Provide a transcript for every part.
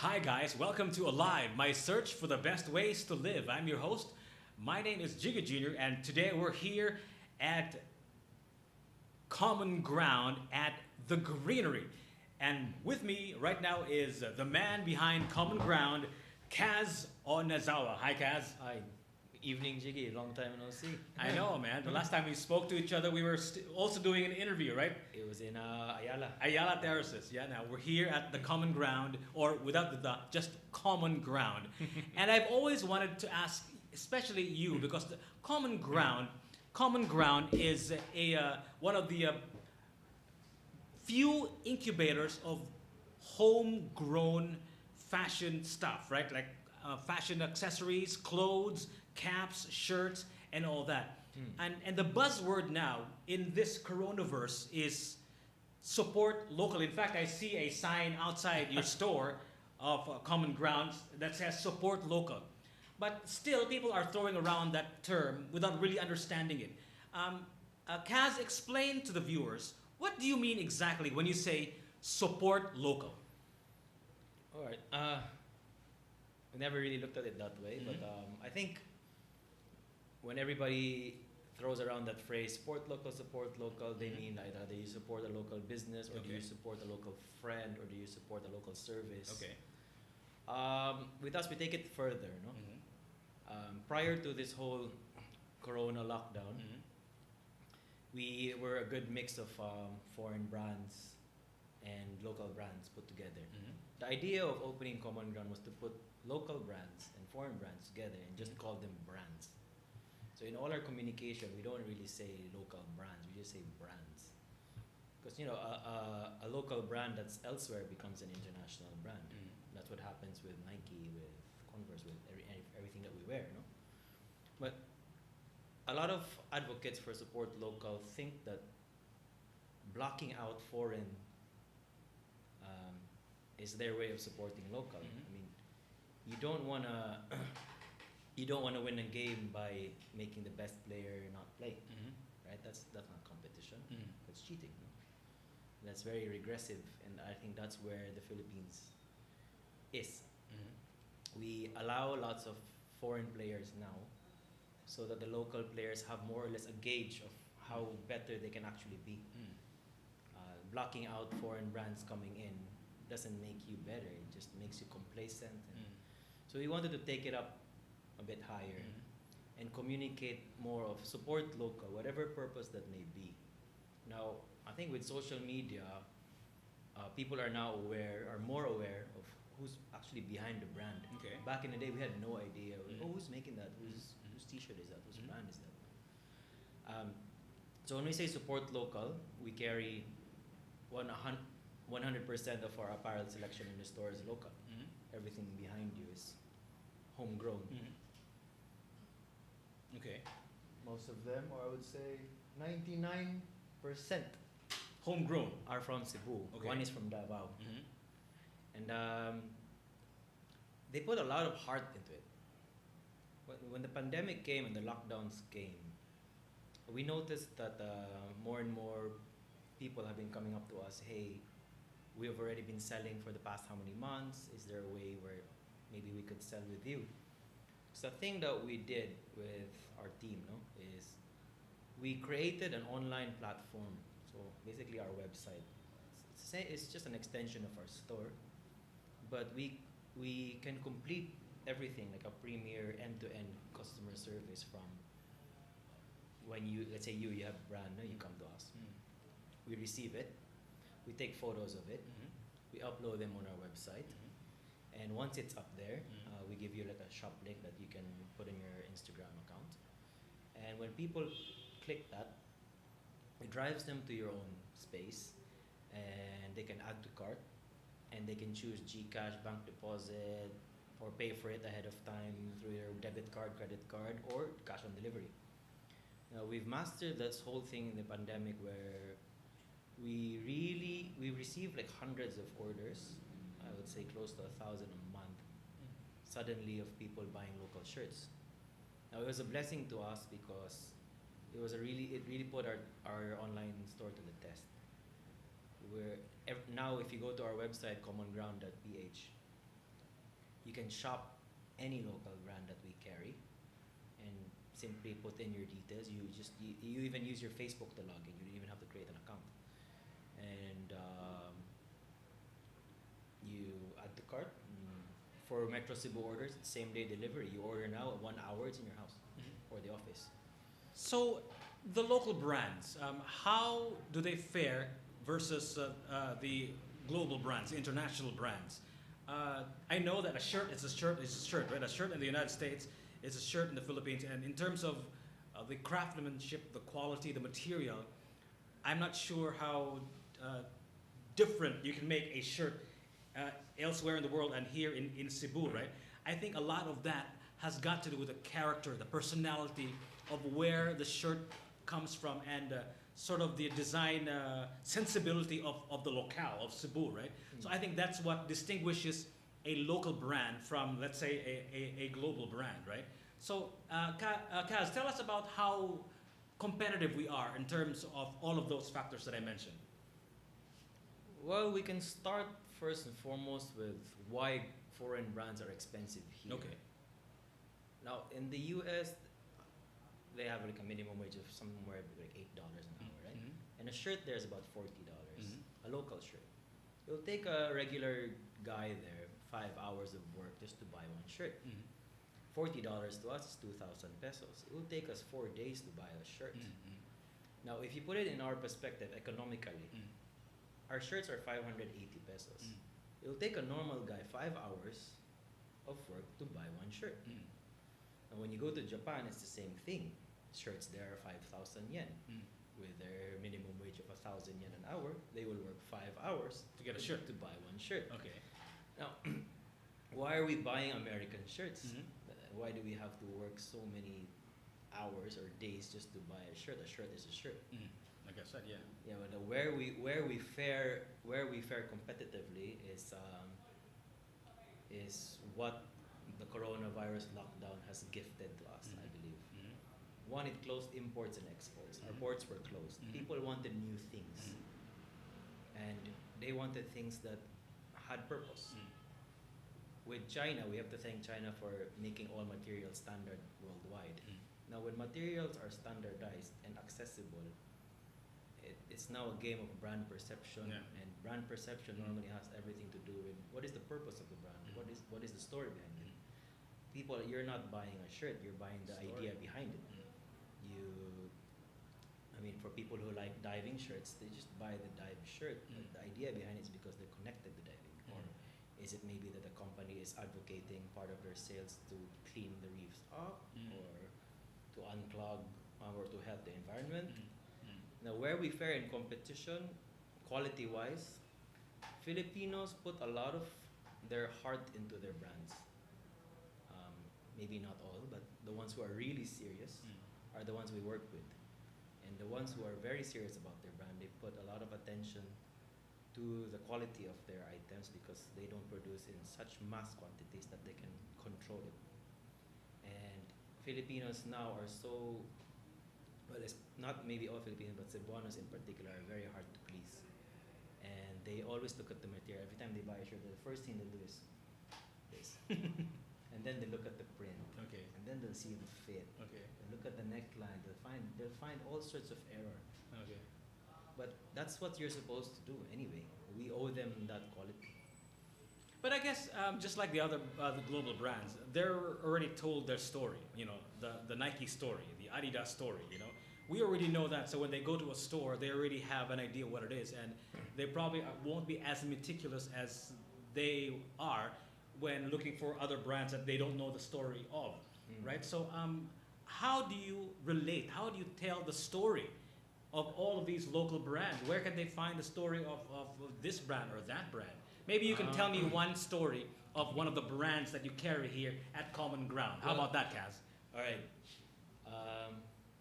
Hi, guys, welcome to Alive, my search for the best ways to live. I'm your host. My name is Jigga Jr., and today we're here at Common Ground at the Greenery. And with me right now is the man behind Common Ground, Kaz Onozawa. Hi, Kaz. Hi. Evening, Jiggy. Long time no see. I know, man. The last time we spoke to each other, we were also doing an interview, right? It was in Ayala. Ayala Terraces. Yeah, now we're here at the Common Ground, or without the, just Common Ground. And I've always wanted to ask, especially you, because the Common Ground is one of the few incubators of homegrown fashion stuff, right? Like fashion accessories, clothes, caps, shirts, and all that. And the buzzword now in this coronavirus is support local. In fact, I see a sign outside your store of Common Grounds that says support local. But still, people are throwing around that term without really understanding it. Kaz, explain to the viewers, what do you mean exactly when you say support local? All right. We never really looked at it that way, but I think when everybody throws around that phrase support local, they mean either do you support a local business, or do you support a local friend, or do you support a local service. Okay. With us, we take it further. No? Prior to this whole corona lockdown, we were a good mix of foreign brands and local brands put together. The idea of opening Common Ground was to put local brands and foreign brands together and just call them brands. So in all our communication, we don't really say local brands, we just say brands. Because a local brand that's elsewhere becomes an international brand. That's what happens with Nike, with Converse, with everything that we wear. No? But a lot of advocates for support local think that blocking out foreign is their way of supporting local. I mean, you don't wanna win a game by making the best player not play, right? That's not competition. That's cheating. No? That's very regressive, and I think that's where the Philippines is. We allow lots of foreign players now, so that the local players have more or less a gauge of how better they can actually be. Blocking out foreign brands coming in doesn't make you better, it just makes you complacent. So we wanted to take it up a bit higher and communicate more of support local, whatever purpose that may be. Now, I think with social media, people are now more aware of who's actually behind the brand. Okay. Back in the day, we had no idea. Who's making that? Whose t-shirt is that? Whose brand is that? So when we say support local, we carry 100% of our apparel selection in the store is local. Everything behind you is homegrown. Okay. Most of them, or I would say 99%, Homegrown. are from Cebu. Okay. One is from Davao. And they put a lot of heart into it. When the pandemic came and the lockdowns came, we noticed that more and more people have been coming up to us, hey, we have already been selling for the past how many months? Is there a way where maybe we could sell with you? So the thing that we did with our team, is we created an online platform. So basically our website. It's just an extension of our store, but we can complete everything, like a premier end-to-end customer service from when let's say you have a brand, you come to us. We receive it, we take photos of it, we upload them on our website, and once it's up there, we give you like a shop link that you can put in your Instagram account. And when people click that, it drives them to your own space, and they can add to cart, and they can choose GCash, bank deposit, or pay for it ahead of time through your debit card, credit card, or cash on delivery. Now, we've mastered this whole thing in the pandemic where we received like hundreds of orders, I would say close to 1,000 a month, suddenly, of people buying local shirts. Now, it was a blessing to us because it really put our online store to the test. Now if you go to our website, commonground.ph, you can shop any local brand that we carry, and simply put in your details. You even use your Facebook to log in. You don't even have to create an account, and you add to cart. For Metro Cebu orders, same day delivery. You order now, 1 hour, it's in your house or the office. So the local brands, how do they fare versus the global brands, the international brands? I know that a shirt is a shirt is a shirt, right? A shirt in the United States is a shirt in the Philippines, and in terms of the craftsmanship, the quality, the material, I'm not sure how different you can make a shirt elsewhere in the world and here in Cebu, right? I think a lot of that has got to do with the character, the personality of where the shirt comes from, and sort of the design sensibility of the locale of Cebu, right? So I think that's what distinguishes a local brand from, let's say, a global brand, right? So Kaz, tell us about how competitive we are in terms of all of those factors that I mentioned. Well, we can start first and foremost with why foreign brands are expensive here. Okay. Now, in the US, they have like a minimum wage of somewhere like $8 an hour, right? Mm-hmm. And a shirt there is about $40, Mm-hmm. a local shirt. It'll take a regular guy there 5 hours of work just to buy one shirt. Mm-hmm. $40 to us is 2,000 pesos. It will take us 4 days to buy a shirt. Mm-hmm. Now, if you put it in our perspective economically, our shirts are 580 pesos. Mm. It'll take a normal guy 5 hours of work to buy one shirt. Mm. And when you go to Japan, it's the same thing. Shirts there are 5,000 yen. Mm. With their minimum wage of 1,000 yen an hour, they will work 5 hours To get a shirt. to buy one shirt. Okay. Now, why are we buying American shirts? Mm-hmm. Why do we have to work so many hours or days just to buy a shirt? A shirt is a shirt. Mm. Like I said, yeah. Yeah, but where we fare competitively is what the coronavirus lockdown has gifted to us, I believe. Mm-hmm. One, it closed imports and exports. Our Mhm. ports were closed. Mhm. People wanted new things, and they wanted things that had purpose. With China, we have to thank China for making all materials standard worldwide. Now, when materials are standardized and accessible, it's now a game of brand perception, Yeah. and brand perception normally has everything to do with what is the purpose of the brand, what is the story behind it. People, you're not buying a shirt, you're buying the Story. idea behind it. For people who like diving shirts, they just buy the dive shirt. But the idea behind it is because they're connected to diving, or is it maybe that the company is advocating part of their sales to clean the reefs up, or to unclog, or to help the environment? Now, where we fare in competition, quality-wise, Filipinos put a lot of their heart into their brands. Maybe not all, but the ones who are really serious are the ones we work with. And the ones who are very serious about their brand, they put a lot of attention to the quality of their items because they don't produce in such mass quantities that they can control it. And Filipinos now are so, well, it's not maybe all Filipinos, but Cebuanos in particular are very hard to please. And they always look at the material. Every time they buy a shirt, the first thing they do is this. And then they look at the print. Okay. And then they'll see the fit. Okay. They look at the neckline. They'll find all sorts of error. Okay. But that's what you're supposed to do anyway. We owe them that quality. But I guess just like the other the global brands, they're already told their story. You know, the Nike story, the Adidas story. You know, we already know that. So when they go to a store, they already have an idea what it is, and they probably won't be as meticulous as they are when looking for other brands that they don't know the story of, right? So how do you relate? How do you tell the story of all of these local brands? Where can they find the story of this brand or that brand? Maybe you can tell me one story of one of the brands that you carry here at Common Ground. How about that, Kaz? All right.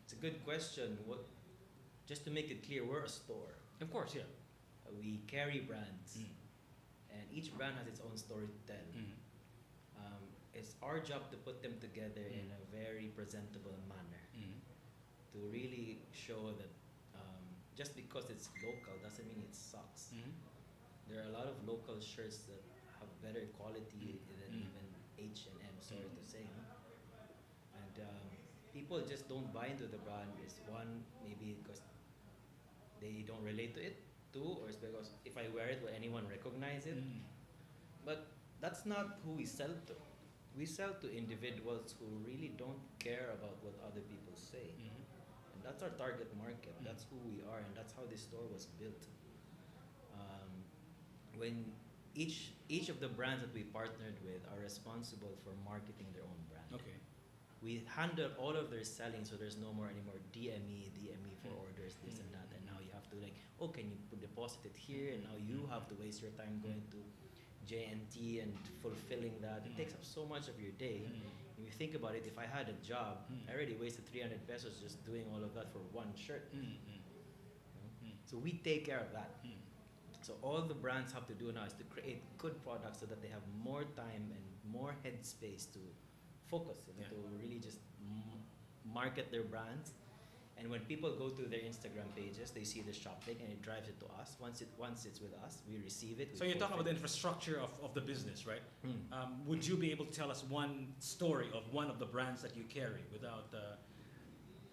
It's a good question. Just to make it clear, we're a store. Of course, yeah. We carry brands, and each brand has its own story to tell. It's our job to put them together in a very presentable manner to really show that just because it's local doesn't mean it sucks. There are a lot of local shirts that have better quality than even sorry to say. No? And people just don't buy into the brand. Is one, maybe because they don't relate to it. Two, or it's because if I wear it, will anyone recognize it? But that's not who we sell to. We sell to individuals who really don't care about what other people say. And that's our target market. That's who we are, and that's how this store was built. When each of the brands that we partnered with are responsible for marketing their own brand. Okay. We handle all of their selling, so there's no more anymore DME for orders, this and that, and now you have to like, oh, can you deposit it here? And now you have to waste your time going to JNT and fulfilling that. It takes up so much of your day. If you think about it, if I had a job, I already wasted 300 pesos just doing all of that for one shirt. So we take care of that. So all the brands have to do now is to create good products so that they have more time and more headspace to focus and to really just market their brands. And when people go to their Instagram pages, they see the shopping and it drives it to us. Once it's with us, we receive it. So you're talking about the infrastructure of the business, right? Would you be able to tell us one story of one of the brands that you carry without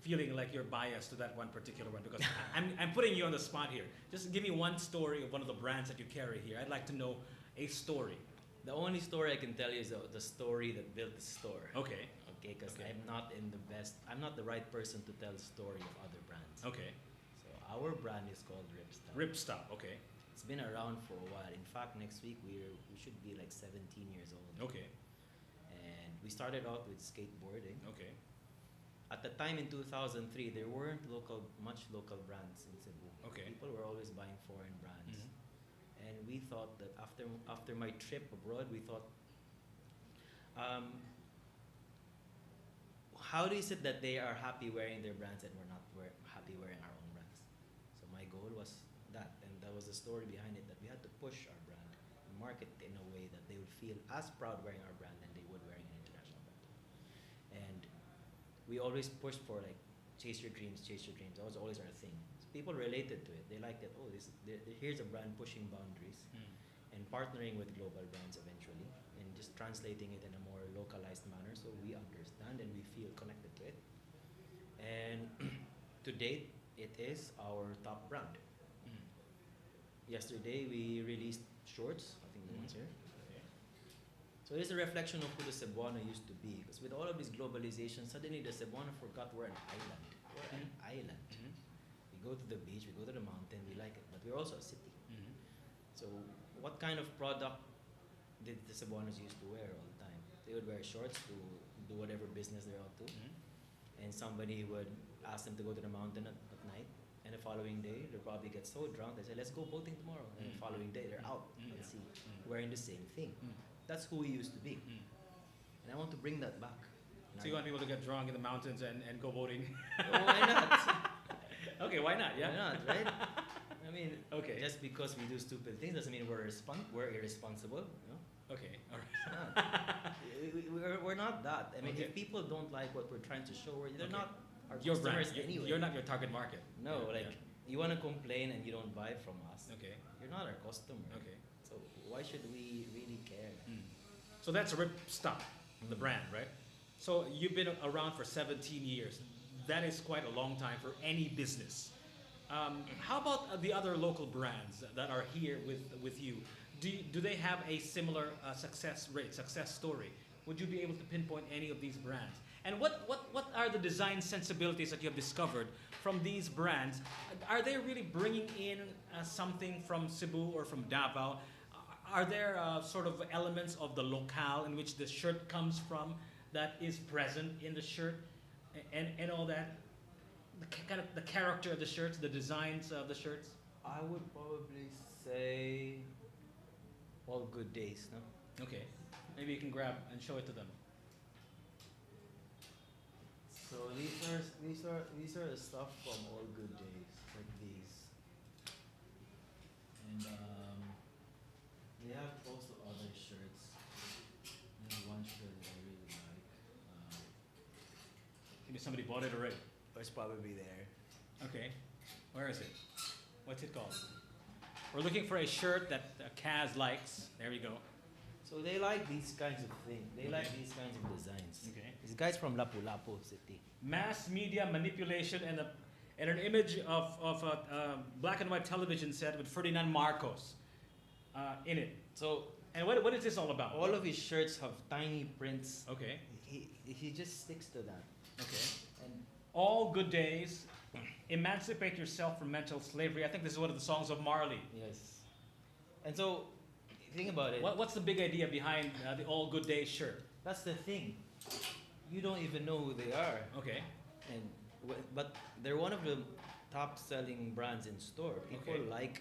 feeling like you're biased to that one particular one? Because I'm putting you on the spot here. Just give me one story of one of the brands that you carry here. I'd like to know a story. The only story I can tell you is the story that built the store. Okay. Okay, because I'm not the right person to tell the story of other brands. Okay. So our brand is called Ripstop. Ripstop, okay. It's been around for a while. In fact, next week we should be like 17 years old. Okay. And we started out with skateboarding. Okay. At the time in 2003, there weren't much local brands in Cebu. Okay. People were always buying foreign brands. And we thought that after my trip abroad, we thought, how is it that they are happy wearing their brands and we're not happy wearing our own brands? So my goal was that, and that was the story behind it, that we had to push our brand and market it in a way that they would feel as proud wearing our brand than they would wearing an international brand. And we always pushed for like, chase your dreams, chase your dreams. That was always our thing. So people related to it. They liked it. Oh, here's a brand pushing boundaries and partnering with global brands eventually and just translating it in a more localized manner so we understand and we feel connected to it. And to date, it is our top brand. Yesterday, we released shorts. I think the one's here. Okay. So it's a reflection of who the Cebuano used to be. Because with all of this globalization, suddenly the Cebuano forgot we're an island. We're an island. We go to the beach, we go to the mountain, we like it. But we're also a city. So what kind of product did the Cebuanos used to wear all the time? They would wear shorts to do whatever business they're out to. And somebody would ask them to go to the mountain at night. And the following day, they'll probably get so drunk, they say, let's go boating tomorrow. And the following day, they're out at sea, wearing the same thing. That's who we used to be. And I want to bring that back. So you want people to get drunk in the mountains and go boating? Oh, why not? Okay, why not? Yeah. Why not, right? I mean, Okay. just because we do stupid things doesn't mean we're irresponsible. You know? Okay, all right. We're not that. I mean, Okay. if people don't like what we're trying to show, they're Okay. not our Your brand. customers anyway. You're not your target market. No, Yeah, like you want to complain and you don't buy from us. Okay. You're not our customer. Okay. So why should we really care? So that's Ripstop, the brand, right? So you've been around for 17 years. That is quite a long time for any business. How about the other local brands that are here with you? Do they have a similar success rate, success story? Would you be able to pinpoint any of these brands? And what are the design sensibilities that you have discovered from these brands? Are they really bringing in something from Cebu or from Davao? Are there sort of elements of the locale in which the shirt comes from that is present in the shirt and all that? Kind of the character of the shirts, the designs of the shirts? I would probably say All Good Days, no? Okay. Maybe you can grab and show it to them. So these are the stuff from All Good Days, like these. And they have also other shirts. There's one shirt that I really like. Maybe somebody bought it already. It's probably there. Okay. Where is it? What's it called? We're looking for a shirt that Kaz likes. There we go. So they like these kinds of things. They like Okay. these kinds of designs. Okay. These guys from Lapu-Lapu City. Mass media manipulation and an image of a black and white television set with Ferdinand Marcos in it. So And what is this all about? all of his shirts have tiny prints. Okay. He just sticks to that. Okay. And All good days. Emancipate yourself from mental slavery. I think this is one of the songs of Marley. yes. And so think about it. What's the big idea behind the All Good Days shirt? That's the thing. You don't even know who they are. Okay. And but they're one of the top selling brands in store. People Okay. like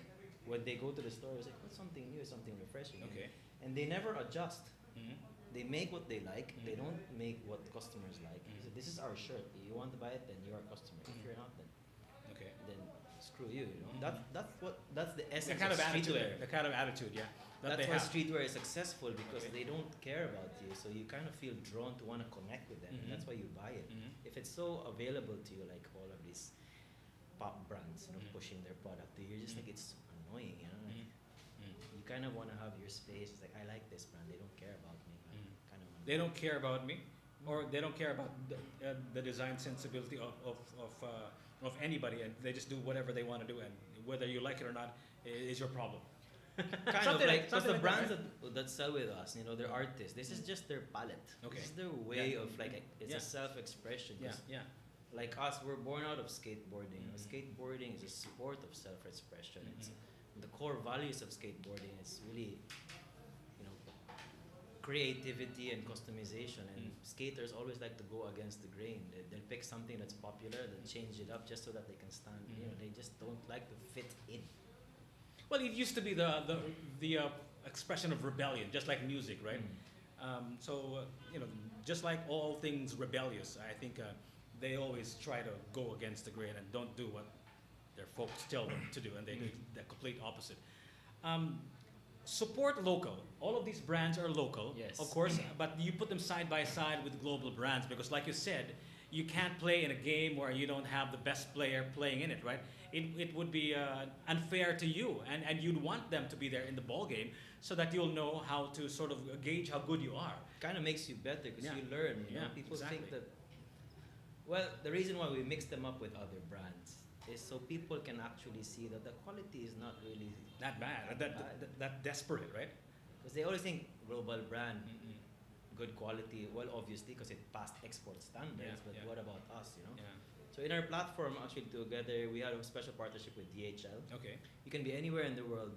when they go to the store, it's like, what's something new, something refreshing. Okay. And they never adjust. Mhm. They make what they like. They Mhm. don't make what customers like. Mhm. So this is our shirt. You want to buy it, then you're a customer. Mhm. If you're not, Okay. then screw you. You know. Mhm. That's the The essence kind of attitude. streetwear. The kind of attitude, yeah. That That's they why have. streetwear is successful because Okay. they don't care about you. So you kind of feel drawn to want to connect with them. Mhm. And that's why you buy it. Mhm. If it's so available to you, like all of these pop brands, Mhm. pushing their product to you, you're just Mhm. like, it's annoying. Mhm. Mhm. You kind of want to have your space. It's like, I like this brand. They don't care about me. I Mhm. kind of want. They don't care about me, or they don't care about the design sensibility of anybody, and they just do whatever they want to do, and whether you like it or not is your problem. Kind of Something like, because something the like brands that, that sell with us, they're artists. This is just their palette. Okay. This is their way Yeah. of like, it's Yeah. a self-expression. Yeah, 'Cause yeah. like us, we're born out of skateboarding. Mhm. Skateboarding is a sport of self-expression. It's Mhm. the core values of skateboarding is really, creativity and customization. And Mm. skaters always like to go against the grain. They'll pick something that's popular, they'll change it up just so that they can stand. Mhm. They just don't like to fit in. Well, it used to be the expression of rebellion, just like music, right? So just like all things rebellious, I think they always try to go against the grain and don't do what their folks tell them to do, and they do the complete opposite. Support local. All of these brands are local, Yes. of course, but you put them side by side with global brands because, like you said, you can't play in a game where you don't have the best player playing in it, right? It would be unfair to you, and you'd want them to be there in the ball game so that you'll know how to sort of gauge how good you are. Kind of makes you better because Yeah. you learn. Yeah, People exactly. think that. Well, the reason why we mix them up with other brands is so people can actually see that the quality is not really. Not bad. That desperate, right? Because they always think global brand, good quality. Well, obviously, because it passed export standards. Yeah, But yeah. what about us? Yeah. So in our platform, actually, together we have a special partnership with DHL. Okay. You can be anywhere in the world,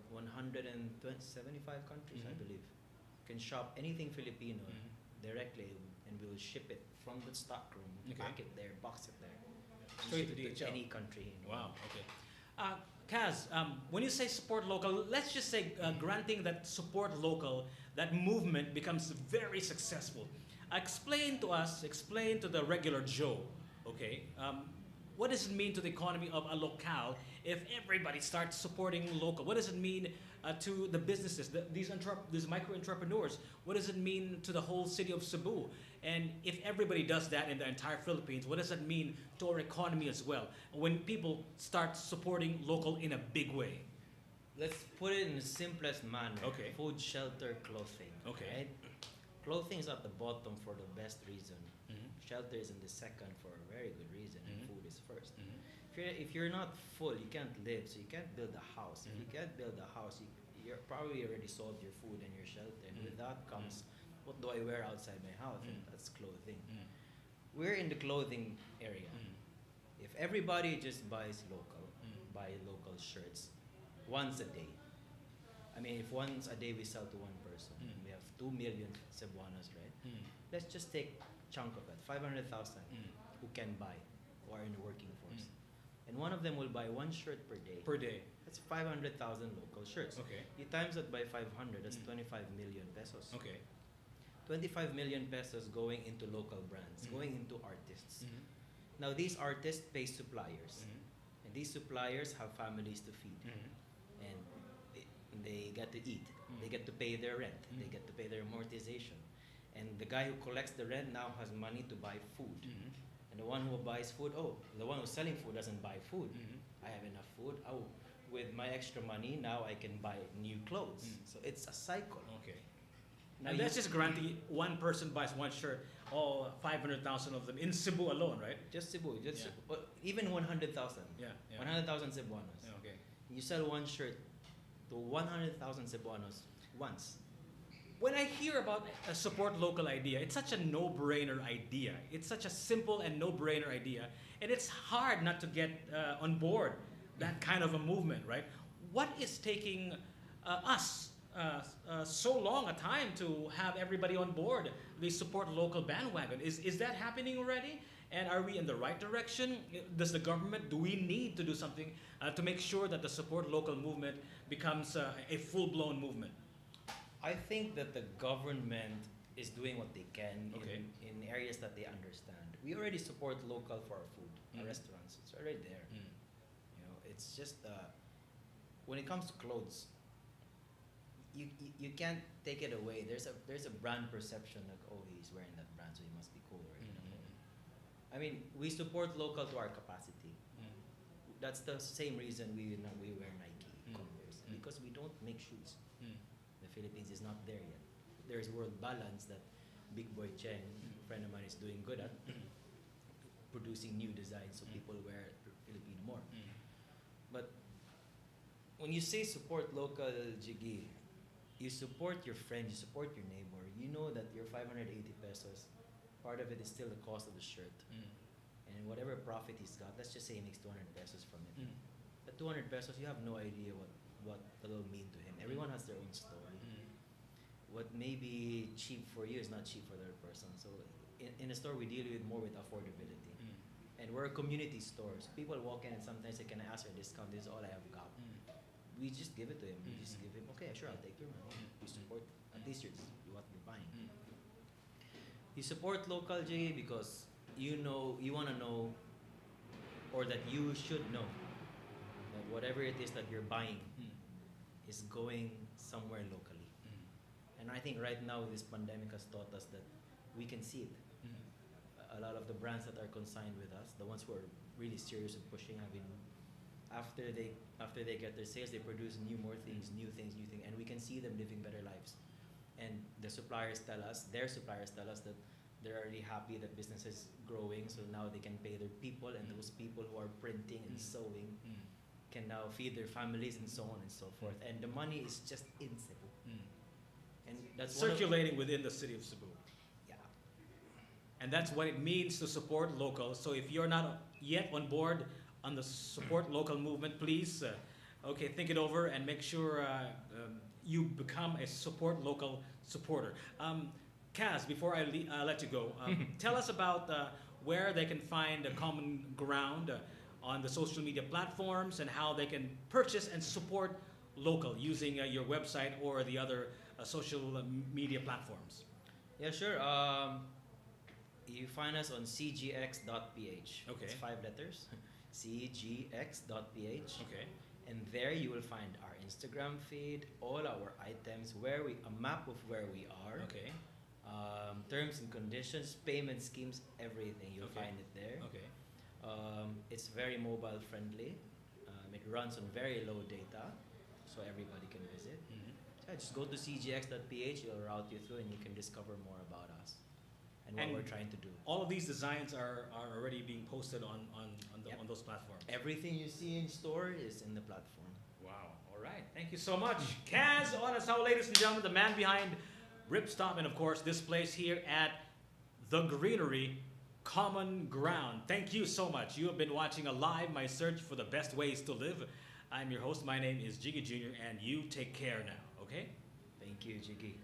175 countries, I Mhm. believe. You can shop anything Filipino Mhm. directly, and we will ship it from the stock room, Okay. pack it there, box it there, and Straight ship to it DHL. any country. Wow. Okay. Kaz, when you say support local, let's just say granting that support local, that movement becomes very successful. Explain to the regular Joe, okay, what does it mean to the economy of a locale if everybody starts supporting local? What does it mean to the businesses, these micro entrepreneurs? What does it mean to the whole city of Cebu? And if everybody does that in the entire Philippines, what does that mean to our economy as well? When people start supporting local in a big way. Let's put it in the simplest manner. Okay. Food, shelter, clothing. Okay. Right? Clothing is at the bottom for the best reason. Mhm. Shelter is in the second for a very good reason, and Mhm. food is first. Mhm. If you're not full, you can't live, so you can't build a house. If you Mhm. can't build a house, you're probably already solved your food and your shelter. And with that comes, what do I wear outside my house? And that's clothing. Mhm. We're in the clothing area. Mhm. If everybody just buys local, Mhm. buy local shirts once a day. I mean, if once a day we sell to one person, Mm. we have 2 million Cebuanos, right? Mhm. Let's just take chunk of that, 500,000 Mhm. who can buy, who are in the working force. Mm. And one of them will buy one shirt per day. Per day. That's 500,000 local shirts. Okay. You times that by 500, that's Mm. 25 million pesos. Okay. 25 million pesos going into local brands, Mm. going into artists. Mhm. Now these artists pay suppliers. Mhm. And these suppliers have families to feed. Mhm. And they get to eat. Mm. They get to pay their rent. They Mm. get to pay their amortization. And the guy who collects the rent now has money to buy food. Mhm. And the one who buys food, the one who's selling food doesn't buy food. Mhm. I have enough food. Oh, with my extra money, now I can buy new clothes. Mm. So it's a cycle. Okay. Now And that's just granting one person buys one shirt, all 500,000 of them in Cebu alone, right? just Cebu, just Yeah. even 100,000. Yeah, yeah. 100,000 Cebuanos. Yeah, okay. You sell one shirt to 100,000 Cebuanos once. When I hear about a support local idea, it's such a no-brainer idea. It's such a simple and no-brainer idea, and it's hard not to get on board that kind of a movement, right? What is taking us so long a time to have everybody on board the support local bandwagon? Is that happening already? And are we in the right direction? Does the government, do we need to do something to make sure that the support local movement becomes a full-blown movement? I think that the government is doing what they can Okay. in areas that they understand. We already support local for our food, our restaurants. It's already there. You know, it's just when it comes to clothes, you can't take it away. There's a brand perception like, oh, he's wearing that brand, so he must be cool, right? I mean, we support local to our capacity. That's the same reason we wear Nike, Converse, because we don't make shoes. The Philippines is not there yet. There's world balance that Big Boy Chen, a friend of mine, is doing good at, producing new designs so people wear Filipino more. But when you say support local, Jiggy, you support your friend, you support your neighbor. You know that your 580 pesos, part of it is still the cost of the shirt. And whatever profit he's got, let's just say he makes 200 pesos from it. That 200 pesos, you have no idea what it'll mean to him. Everyone has their own story. What may be cheap for you is not cheap for the other person. So in a store, we deal with more with affordability. And we're a community store. So people walk in and sometimes they can ask for a discount. This is all I have got. We just give it to him. We just give him, okay, sure, I'll take your money. You support, at least you're what you're buying. You support local, Jay, because you want to know, or that you should know, that whatever it is that you're buying is going somewhere locally. And I think right now this pandemic has taught us that we can see it. A lot of the brands that are consigned with us, the ones who are really serious in pushing, have been after they get their sales, they produce more things, new things, and we can see them living better lives. And their suppliers tell us that they're already happy that business is growing, so now they can pay their people, and those people who are printing and sewing can now feed their families and so on and so forth. And the money is just in Cebu. And that's Circulating within the city of Cebu. Yeah. And that's what it means to support local. So if you're not yet on board on the support local movement, please, think it over and make sure you become a support local supporter. Kaz, before I let you go, tell us about where they can find a common ground on the social media platforms and how they can purchase and support local using your website or the other social media platforms. Yeah, sure. You find us on cgx.ph. Okay. It's 5 letters. cgx.ph. Okay. And there you will find our Instagram feed, all our items, a map of where we are. Okay. Terms and conditions, payment schemes, everything. You'll find it there. Okay. It's very mobile friendly. It runs on very low data, so everybody can visit. So just go to cgx.ph, it'll route you through, and you can discover more about us and what we're trying to do. All of these designs are already being posted on those platforms. Everything you see in store is in the platform. Wow. All right. Thank you so much. Kaz Onozawa, ladies and gentlemen, the man behind Ripstop, and of course this place here at The Greenery, Common Ground. Thank you so much. You have been watching Alive, my search for the best ways to live. I'm your host. My name is Jiggy Jr., and you take care now, okay? Thank you, Jiggy.